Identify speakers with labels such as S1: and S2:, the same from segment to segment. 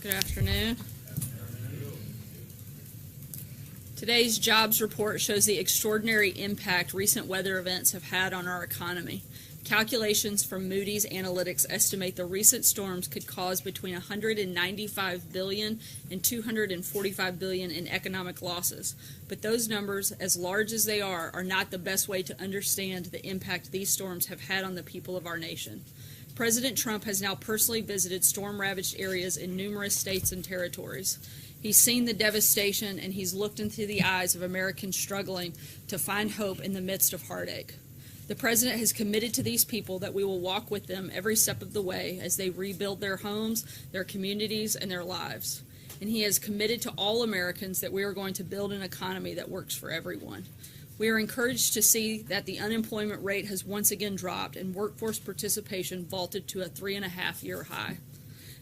S1: Good afternoon. Today's jobs report shows the extraordinary impact recent weather events have had on our economy. Calculations from Moody's Analytics estimate the recent storms could cause between $195 billion and $245 billion in economic losses. But those numbers, as large as they are not the best way to understand the impact these storms have had on the people of our nation. President Trump has now personally visited storm-ravaged areas in numerous states and territories. He's seen the devastation, and he's looked into the eyes of Americans struggling to find hope in the midst of heartache. The President has committed to these people that we will walk with them every step of the way as they rebuild their homes, their communities, and their lives. And he has committed to all Americans that we are going to build an economy that works for everyone. We are encouraged to see that the unemployment rate has once again dropped and workforce participation vaulted to a 3.5-year high.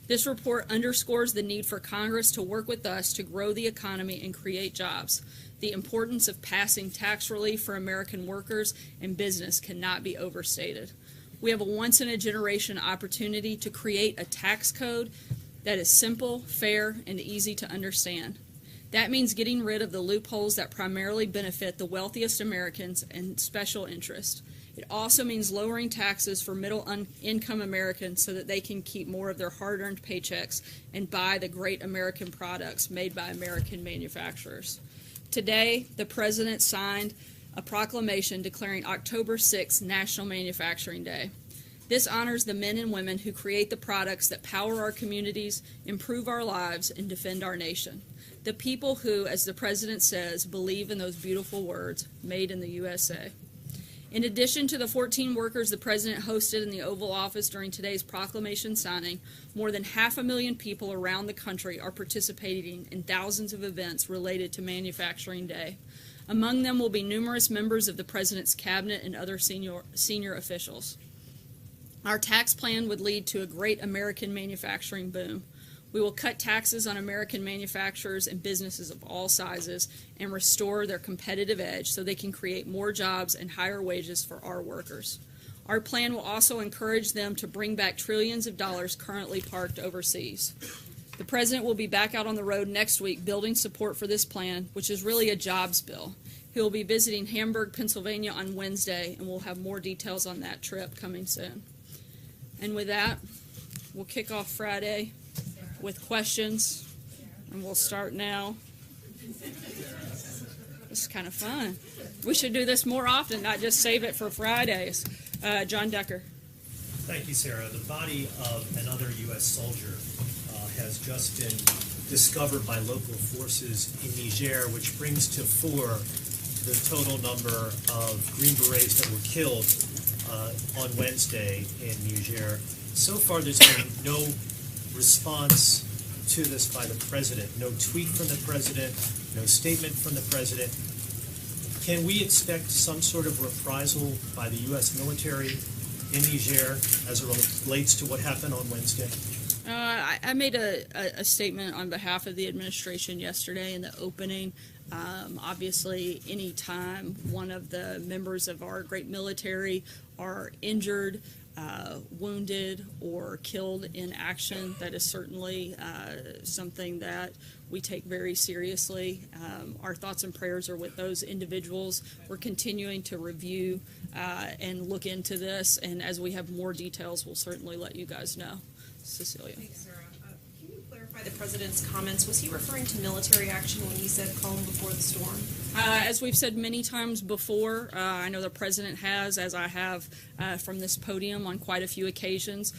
S1: This report underscores the need for Congress to work with us to grow the economy and create jobs. The importance of passing tax relief for American workers and business cannot be overstated. We have a once-in-a-generation opportunity to create a tax code that is simple, fair, and easy to understand. That means getting rid of the loopholes that primarily benefit the wealthiest Americans and special interests. It also means lowering taxes for middle-income Americans so that they can keep more of their hard-earned paychecks and buy the great American products made by American manufacturers. Today, the President signed a proclamation declaring October 6th National Manufacturing Day. This honors the men and women who create the products that power our communities, improve our lives, and defend our nation. The people who, as the President says, believe in those beautiful words, made in the USA. In addition to the 14 workers the President hosted in the Oval Office during today's proclamation signing, more than 500,000 people around the country are participating in thousands of events related to Manufacturing Day. Among them will be numerous members of the President's cabinet and other senior officials. Our tax plan would lead to a great American manufacturing boom. We will cut taxes on American manufacturers and businesses of all sizes and restore their competitive edge so they can create more jobs and higher wages for our workers. Our plan will also encourage them to bring back trillions of dollars currently parked overseas. The President will be back out on the road next week building support for this plan, which is really a jobs bill. He will be visiting Hamburg, Pennsylvania on Wednesday, and we'll have more details on that trip coming soon. And with that, we'll kick off Friday with questions, and we'll start now. This is kind of fun. We should do this more often, not just save it for Fridays. John Decker.
S2: Thank you, Sarah. The body of another U.S. soldier has just been discovered by local forces in Niger, which brings to 4 the total number of Green Berets that were killed on Wednesday in Niger. So far, there's been no response to this by the President. No tweet from the President, no statement from the President. Can we expect some sort of reprisal by the U.S. military in Niger as it relates to what happened on Wednesday?
S1: I made a statement on behalf of the administration yesterday in the opening. Obviously, any time one of the members of our great military are injured, wounded, or killed in action, that is certainly something that we take very seriously. Our thoughts and prayers are with those individuals. We're continuing to review and look into this, and as we have more details, we'll certainly let you guys know. Cecilia.
S3: Thanks, Sarah. Can you clarify the President's comments? Was he referring to military action when he said calm before the storm?
S1: As we've said many times before, I know the President has, as I have from this podium on quite a few occasions.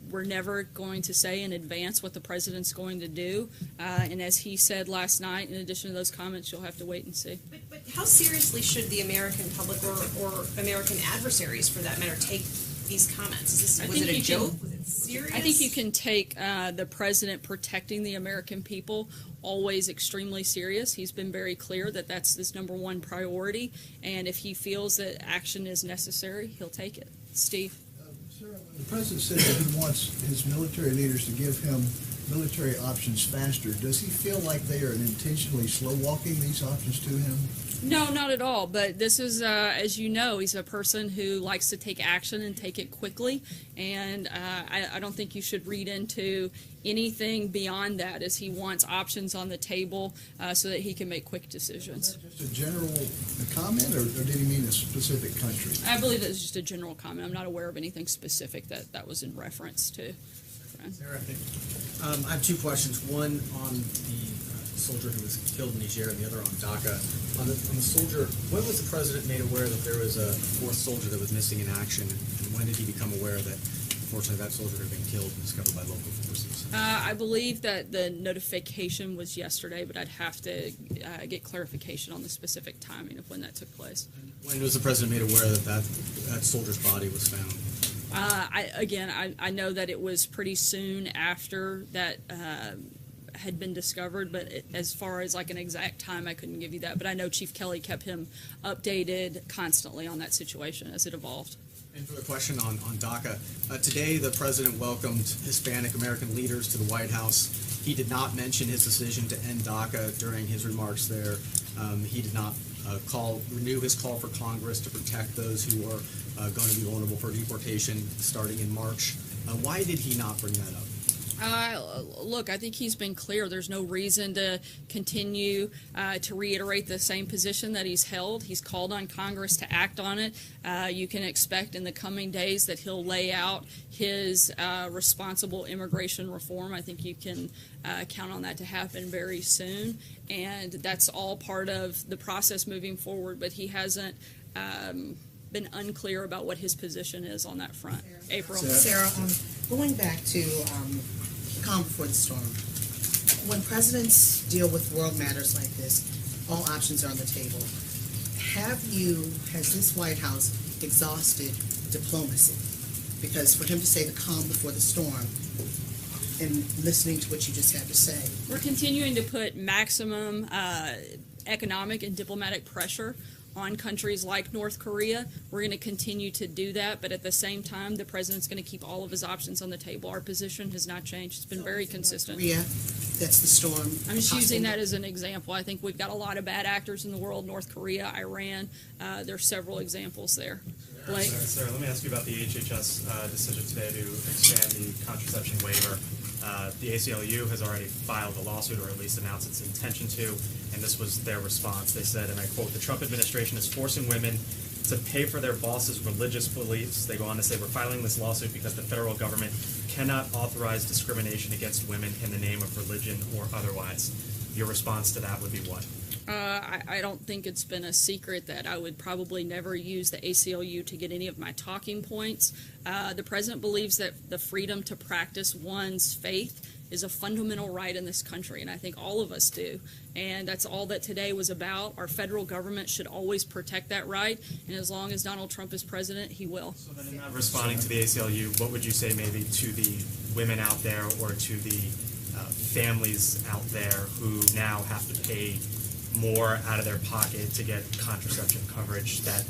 S1: We're never going to say in advance what the President's going to do. And as he said last night, in addition to those comments, you'll have to wait and see.
S3: But how seriously should the American public or American adversaries, for that matter, take these comments? Was it a joke? Was it serious?
S1: I think you can take the President protecting the American people always extremely serious. He's been very clear that that's his number one priority, and if he feels that action is necessary, he'll take it. Steve?
S4: Sarah, when the President said that he wants his military leaders to give him military options faster, does he feel like they are intentionally slow walking these options to him?
S1: No, not at all. But this is, as you know, he's a person who likes to take action and take it quickly. And I don't think you should read into anything beyond that, as he wants options on the table so that he can make quick decisions.
S4: Just a general comment, or did he mean a specific country?
S1: I believe it's just a general comment. I'm not aware of anything specific that was in reference to.
S5: Sarah, I have two questions. One on the soldier who was killed in Niger, and the other on DACA. On the soldier, when was the president made aware that there was a fourth soldier that was missing in action, and when did he become aware that unfortunately that soldier had been killed and discovered by local forces?
S1: I believe that the notification was yesterday, but I'd have to get clarification on the specific timing of when that took place.
S5: When was the president made aware that that soldier's body was found?
S1: I know that it was pretty soon after that had been discovered, but as far as like an exact time, I couldn't give you that. But I know Chief Kelly kept him updated constantly on that situation as it evolved.
S5: And for the question on DACA, today the president welcomed Hispanic American leaders to the White House. He did not mention his decision to end DACA during his remarks there. He did not renew his call for Congress to protect those who are going to be vulnerable for deportation starting in March. Why did he not bring that up?
S1: Look, I think he's been clear. There's no reason to continue to reiterate the same position that he's held. He's called on Congress to act on it. You can expect in the coming days that he'll lay out his responsible immigration reform. I think you can count on that to happen very soon, and that's all part of the process moving forward. But he hasn't been unclear about what his position is on that front. April.
S6: Sarah, going back to calm before the storm. When presidents deal with world matters like this, all options are on the table. Has this White House exhausted diplomacy? Because for him to say the calm before the storm, and listening to what you just had to say.
S1: We're continuing to put maximum economic and diplomatic pressure on countries like North Korea. We're going to continue to do that, but at the same time, the president's going to keep all of his options on the table. Our position has not changed. It's been very consistent.
S6: Korea, that's the storm.
S1: I'm just using that as an example. I think we've got a lot of bad actors in the world, North Korea, Iran. There's several examples there. Blake?
S7: Sarah, let me ask you about the HHS decision today to expand the contraception waiver. The ACLU has already filed a lawsuit, or at least announced its intention to, and this was their response. They said, and I quote, "The Trump administration is forcing women to pay for their bosses' religious beliefs." They go on to say, "We're filing this lawsuit because the federal government cannot authorize discrimination against women in the name of religion or otherwise." Your response to that would be what?
S1: I don't think it's been a secret that I would probably never use the ACLU to get any of my talking points. The president believes that the freedom to practice one's faith is a fundamental right in this country, and I think all of us do. And that's all that today was about. Our federal government should always protect that right, and as long as Donald Trump is president, he will.
S7: So then in not responding to the ACLU, what would you say maybe to the women out there, or to the families out there who now have to pay more out of their pocket to get contraception coverage that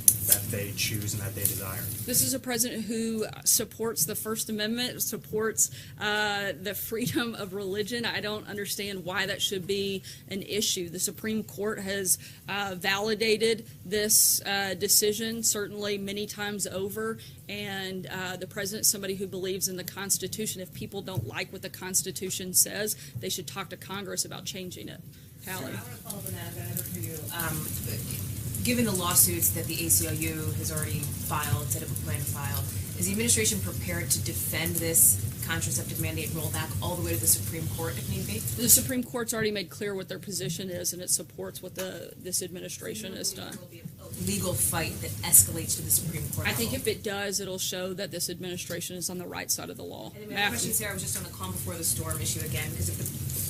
S7: they choose and that they desire?
S1: This is a president who supports the First Amendment, supports the freedom of religion. I don't understand why that should be an issue. The Supreme Court has validated this decision, certainly many times over, and the president is somebody who believes in the Constitution. If people don't like what the Constitution says, they should talk to Congress about changing it. Hallie.
S3: I want to follow up on that. I've got another for you. Given the lawsuits that the ACLU has already filed, said it would plan to file, is the administration prepared to defend this contraceptive mandate rollback all the way to the Supreme Court if need be?
S1: The Supreme Court's already made clear what their position is, and it supports what this administration has done.
S3: There will be a legal fight that escalates to the Supreme Court.
S1: I think if it does, it'll show that this administration is on the right side of the law.
S3: And then my question, Sarah, was just on the calm before the storm issue again, because if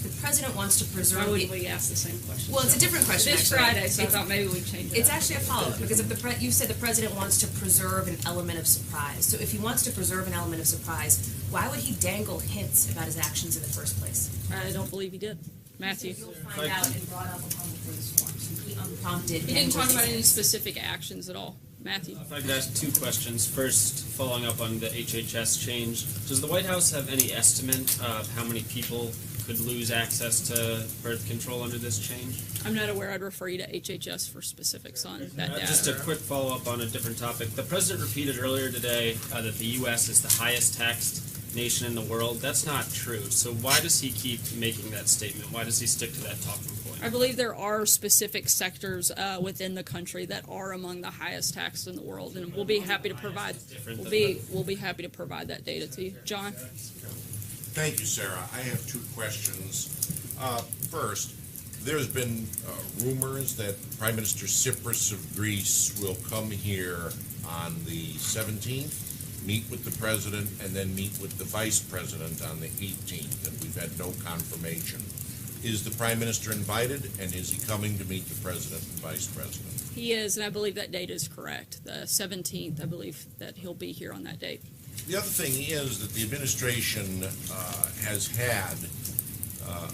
S3: the president wants to preserve.
S1: Why would we ask the same question?
S3: Well, it's a different question.
S1: It's
S3: actually.
S1: Friday, so I thought maybe we'd change it.
S3: It's actually a follow-up, because if you said the president wants to preserve an element of surprise. So if he wants to preserve an element of surprise, why would he dangle hints about his actions in the first place?
S1: I don't believe he did. Matthew.
S3: You'll find out and brought up a calm before the storm. Simply unprompted.
S1: He didn't talk about any specific actions at all. Matthew.
S8: If I could ask two questions. First, following up on the HHS change, does the White House have any estimate of how many people could lose access to birth control under this change?
S1: I'm not aware. I'd refer you to HHS for specifics on that data.
S8: Just a quick follow-up on a different topic. The President repeated earlier today that the U.S. is the highest taxed nation in the world. That's not true. So why does he keep making that statement? Why does he stick to that talking point?
S1: I believe there are specific sectors within the country that are among the highest taxed in the world, and we'll be happy to provide. We'll be happy to provide that data to you, John.
S9: Thank you, Sarah. I have two questions. First, there's been rumors that Prime Minister Tsipras of Greece will come here on the 17th, meet with the President, and then meet with the Vice President on the 18th, and we've had no confirmation. Is the Prime Minister invited, and is he coming to meet the President and Vice President?
S1: He is, and I believe that date is correct. The 17th, I believe that he'll be here on that date.
S9: The other thing is that the administration has had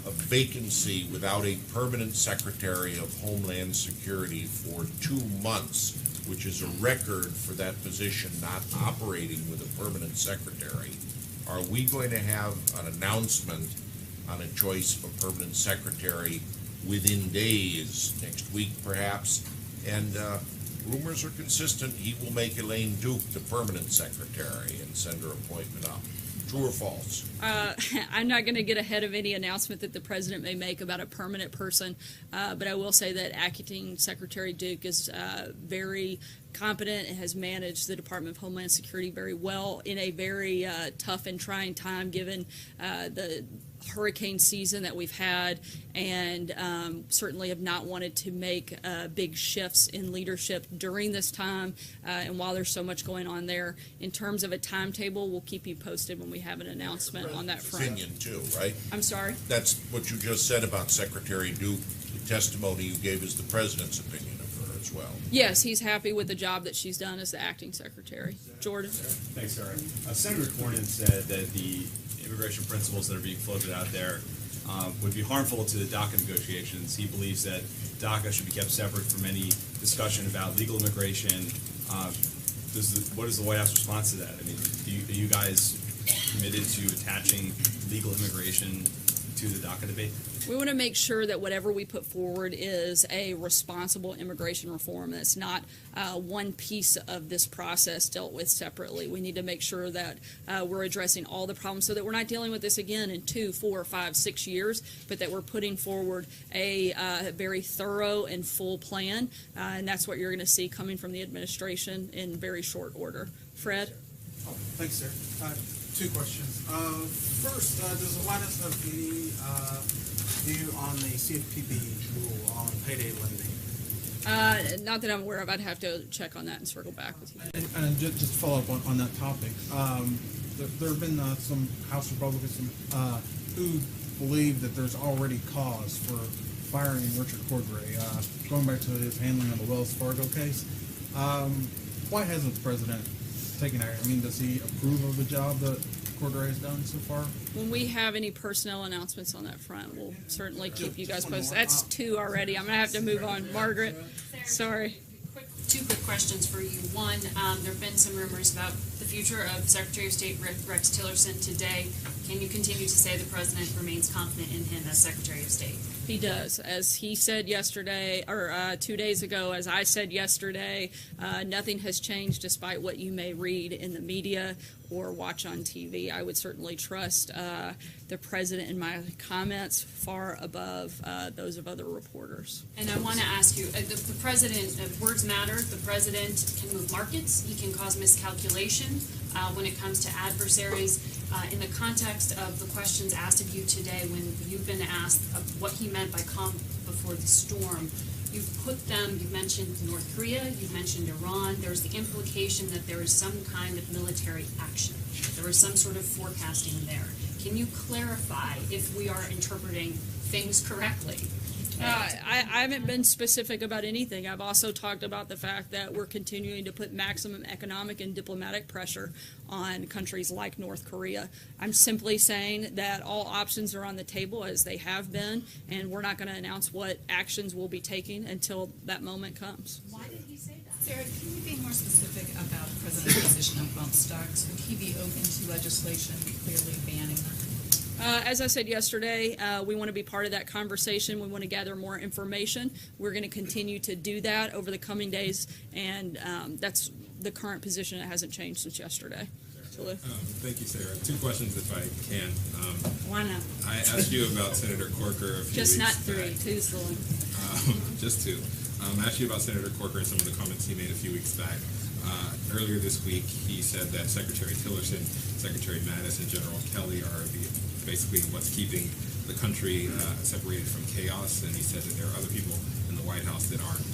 S9: a vacancy without a permanent Secretary of Homeland Security for 2 months, which is a record for that position not operating with a permanent secretary. Are we going to have an announcement on a choice of a permanent secretary within days, next week perhaps? And rumors are consistent, he will make Elaine Duke the permanent secretary and send her appointment up. True or false?
S1: I'm not going to get ahead of any announcement that the President may make about a permanent person, but I will say that Acting Secretary Duke is very competent and has managed the Department of Homeland Security very well in a very tough and trying time given the hurricane season that we've had, and certainly have not wanted to make big shifts in leadership during this time, and while there's so much going on there. In terms of a timetable, we'll keep you posted when we have an announcement on that front.
S9: Opinion too, right?
S1: I'm sorry?
S9: That's what you just said about Secretary Duke. The testimony you gave is the President's opinion of her as well.
S1: Yes, he's happy with the job that she's done as the acting secretary. Jordan?
S10: Thanks, Sarah. Senator Cornyn said that the immigration principles that are being floated out there would be harmful to the DACA negotiations. He believes that DACA should be kept separate from any discussion about legal immigration. What is the White House response to that? I mean, are you guys committed to attaching legal immigration to the DACA debate?
S1: We want to make sure that whatever we put forward is a responsible immigration reform. That's not one piece of this process dealt with separately. We need to make sure that we're addressing all the problems so that we're not dealing with this again in 2, 4, 5, 6 years, but that we're putting forward a very thorough and full plan. And that's what you're going to see coming from the administration in very short order. Fred?
S11: Oh, thanks, sir. 2 questions. First, does the White House have any view on the CFPB rule on payday lending?
S1: Not that I'm aware of. I'd have to check on that and circle back with you.
S11: And just to follow up on that topic, there have been some House Republicans who believe that there's already cause for firing Richard Cordray, going back to his handling of the Wells Fargo case. Why hasn't the president taken action? I mean, does he approve of the job that Cordray has done so far?
S1: When we have any personnel announcements on that front, we'll certainly keep you guys posted. That's 2 already. I'm going to have to move on. Margaret, sorry.
S12: 2 quick questions for you. One, there have been some rumors about the future of Secretary of State Rex Tillerson today. Can you continue to say the President remains confident in him as Secretary of State?
S1: He does. As he said yesterday, or 2 days ago, as I said yesterday, nothing has changed despite what you may read in the media or watch on TV. I would certainly trust the President in my comments far above those of other reporters.
S12: And I want to ask you, the President, words matter. The President can move markets. He can cause miscalculation when it comes to adversaries. In the context of the questions asked of you today, when you've been asked what he meant by calm before the storm, you've mentioned North Korea, you've mentioned Iran. There's the implication that there is some kind of military action. There is some sort of forecasting there. Can you clarify if we are interpreting things correctly?
S1: I haven't been specific about anything. I've also talked about the fact that we're continuing to put maximum economic and diplomatic pressure on countries like North Korea. I'm simply saying that all options are on the table as they have been, and we're not going to announce what actions we'll be taking until that moment comes.
S12: Why did he say that?
S13: Sarah, can you be more specific about the president's position on bump stocks? Would he be open to legislation clearly banning them?
S1: As I said yesterday, we want to be part of that conversation. We want to gather more information. We're going to continue to do that over the coming days, and that's the current position. It hasn't changed since yesterday.
S14: Thank you, Sarah. 2 questions, if I can.
S1: Why not?
S14: I asked you about Senator Corker a few
S1: Just
S14: weeks
S1: not
S14: back.
S1: 3, 2's the one.
S14: Just 2. I asked you about Senator Corker and some of the comments he made a few weeks back. Earlier this week, he said that Secretary Tillerson, Secretary Mattis, and General Kelly are basically what's keeping the country separated from chaos. And he said that there are other people in the White House that aren't,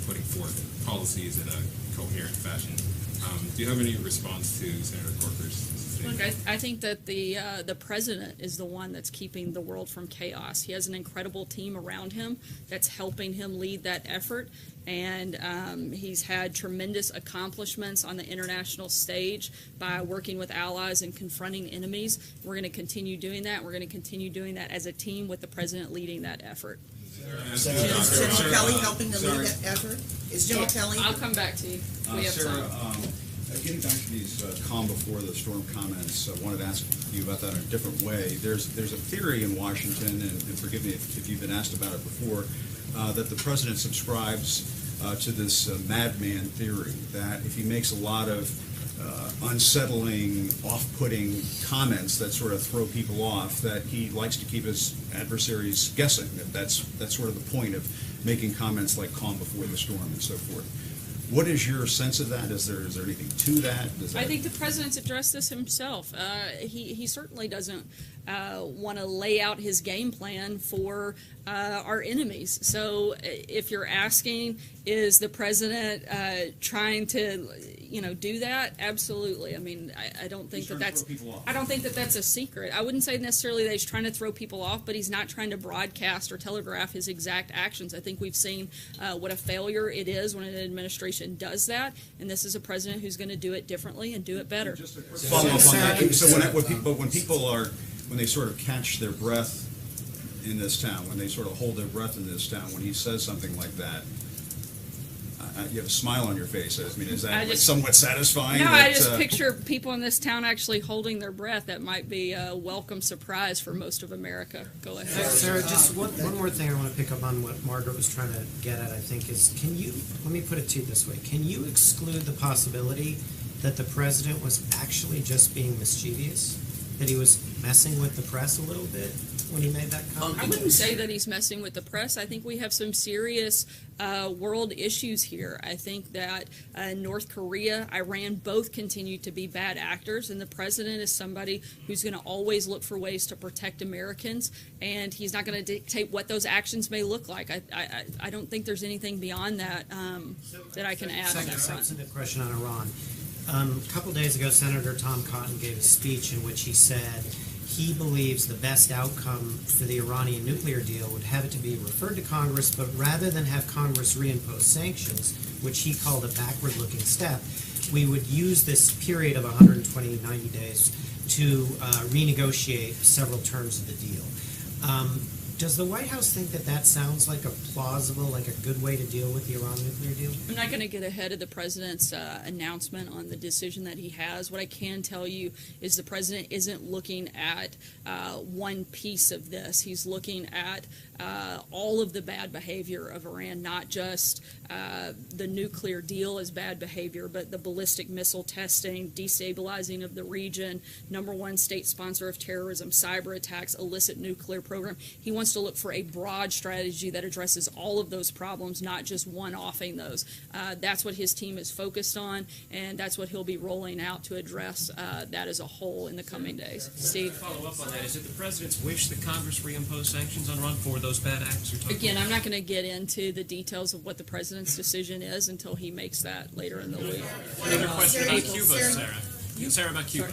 S14: putting forth policies in a coherent fashion. Do you have any response to Senator Corker's statement?
S1: Look, I think that the president is the one that's keeping the world from chaos. He has an incredible team around him that's helping him lead that effort, and he's had tremendous accomplishments on the international stage by working with allies and confronting enemies. We're going to continue doing that. We're going to continue doing that as a team with the president leading that effort.
S6: Is General Kelly helping to lead that effort? Is General Kelly?
S1: I'll come back to you. We have
S15: Sarah,
S1: time.
S15: getting back to these calm before the storm comments, I wanted to ask you about that in a different way. There's a theory in Washington, and forgive me if you've been asked about it before, that the president subscribes to this madman theory, that if he makes a lot of unsettling, off-putting comments that sort of throw people off, that he likes to keep his adversaries guessing. That's sort of the point of making comments like calm before the storm and so forth. What is your sense of that? Is there anything to that?
S1: I think the president's addressed this himself. He certainly doesn't want to lay out his game plan for our enemies. So if you're asking, is the president trying to do that? Absolutely. I mean, I don't think I don't think that that's a secret. I wouldn't say necessarily that he's trying to throw people off, but he's not trying to broadcast or telegraph his exact actions. I think we've seen what a failure it is when an administration does that, and this is a president who's going to do it differently and do it better.
S15: Just a quick follow-up on that. So when they sort of catch their breath in this town, when they sort of hold their breath in this town, when he says something like that, you have a smile on your face. I mean, is that somewhat satisfying?
S1: No, I just picture people in this town actually holding their breath. That might be a welcome surprise for most of America. Go ahead.
S16: Sarah, just one more thing I want to pick up on what Margaret was trying to get at, I think, is let me put it to you this way. Can you exclude the possibility that the president was actually just being mischievous? That he was messing with the press a little bit when he made that comment?
S1: I wouldn't say that he's messing with the press. I think we have some serious world issues here. I think that North Korea, Iran, both continue to be bad actors, and the president is somebody who's going to always look for ways to protect Americans, and he's not going to dictate what those actions may look like. I don't think there's anything beyond that that I can add on that front.
S16: Substantive question on Iran. A couple days ago, Senator Tom Cotton gave a speech in which he said he believes the best outcome for the Iranian nuclear deal would have it to be referred to Congress, but rather than have Congress reimpose sanctions, which he called a backward-looking step, we would use this period of 120, 90 days to renegotiate several terms of the deal. Does the White House think that that sounds like a plausible, like a good way to deal with the Iran nuclear deal?
S1: I'm not going to get ahead of the president's announcement on the decision that he has. What I can tell you is the president isn't looking at one piece of this. He's looking at all of the bad behavior of Iran, not just the nuclear deal as bad behavior, but the ballistic missile testing, destabilizing of the region, #1 state sponsor of terrorism, cyber attacks, illicit nuclear program. He wants to look for a broad strategy that addresses all of those problems, not just one-offing those. That's what his team is focused on, and that's what he'll be rolling out to address that as a whole in the coming days. Steve?
S17: Follow up on that. Is it the president's wish that Congress reimpose sanctions on Iran for those bad acts you're talking
S1: Again,
S17: about?
S1: I'm not going to get into the details of what the president's decision is until he makes that later in the week.
S17: Another question about Cuba, Sarah. Sarah, about Cuba.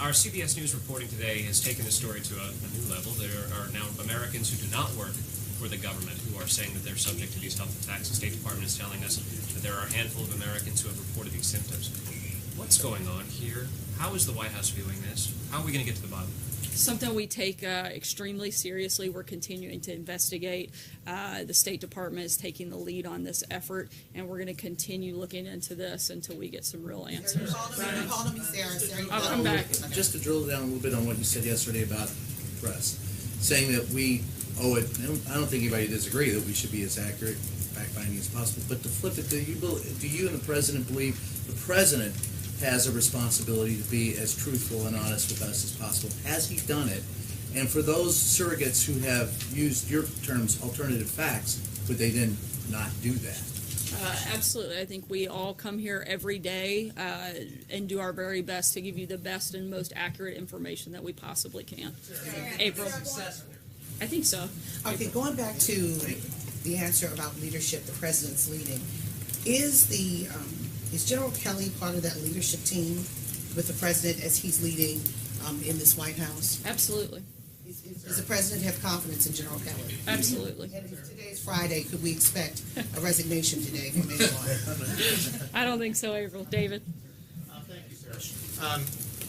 S17: Our CBS News reporting today has taken the story to a new level. There are now Americans who do not work for the government who are saying that they're subject to these health attacks. The State Department is telling us that there are a handful of Americans who have reported these symptoms. What's going on here? How is the White House viewing this? How are we going to get to the bottom?
S1: Something we take extremely seriously. We're continuing to investigate. The State Department is taking the lead on this effort, and we're going to continue looking into this until we get some real answers.
S6: Call me Sarah.
S1: I'll come back.
S18: Just to drill down a little bit on what you said yesterday about press, saying that we owe it. I don't think anybody disagree that we should be as accurate, fact-finding as possible. But to flip it, do you and the president believe the president has a responsibility to be as truthful and honest with us as possible? Has he done it? And for those surrogates who have used your terms, alternative facts, would they then not do that?
S1: Absolutely. I think we all come here every day and do our very best to give you the best and most accurate information that we possibly can. April? I think so.
S6: Okay, going back to the answer about leadership, the president's leading, is General Kelly part of that leadership team with the president as he's leading in this White House?
S1: Absolutely.
S6: Does the president have confidence in General Kelly?
S1: Absolutely.
S6: And if today's Friday, could we expect a resignation today from anyone?
S1: I don't think so, April. David?
S19: Thank you, Sarah.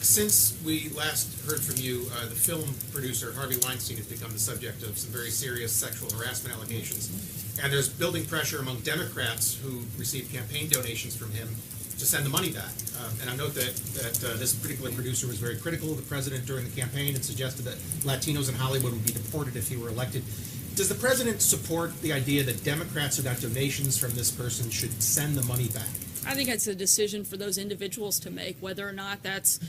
S19: Since we last heard from you, the film producer Harvey Weinstein has become the subject of some very serious sexual harassment allegations. And there's building pressure among Democrats who received campaign donations from him to send the money back. And I note that this particular producer was very critical of the president during the campaign and suggested that Latinos in Hollywood would be deported if he were elected. Does the president support the idea that Democrats who got donations from this person should send the money back?
S1: I think it's a decision for those individuals to make. Whether or not that's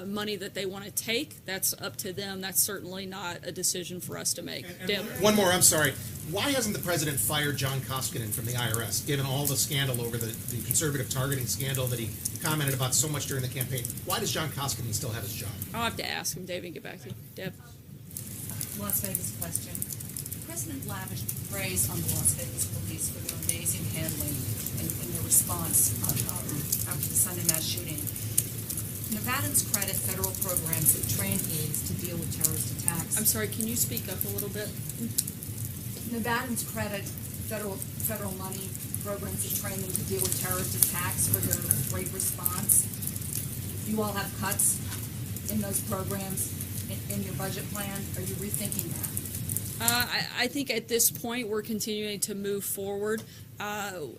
S1: money that they want to take, that's up to them. That's certainly not a decision for us to make. Deb?
S19: One more, I'm sorry. Why hasn't the president fired John Koskinen from the IRS, given all the scandal over the conservative targeting scandal that he commented about so much during the campaign? Why does John Koskinen still have his job?
S1: I'll have to ask him, David, and get back to you. Deb?
S13: Las Vegas question. The president lavished praise on the Las Vegas police for their amazing handling and their response after the Sunday mass shooting. Nevadans credit federal programs that train aides to deal with terrorist attacks.
S1: I'm sorry, can you speak up a little bit?
S13: Nevadans credit federal money programs that train them to deal with terrorist attacks for their great response. You all have cuts in those programs in your budget plan. Are you rethinking that?
S1: I think at this point we're continuing to move forward.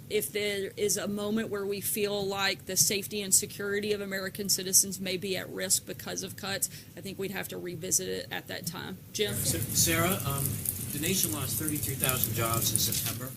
S1: If there is a moment where we feel like the safety and security of American citizens may be at risk because of cuts, I think we'd have to revisit it at that time. Jim?
S20: Sarah, the nation lost 33,000 jobs in September.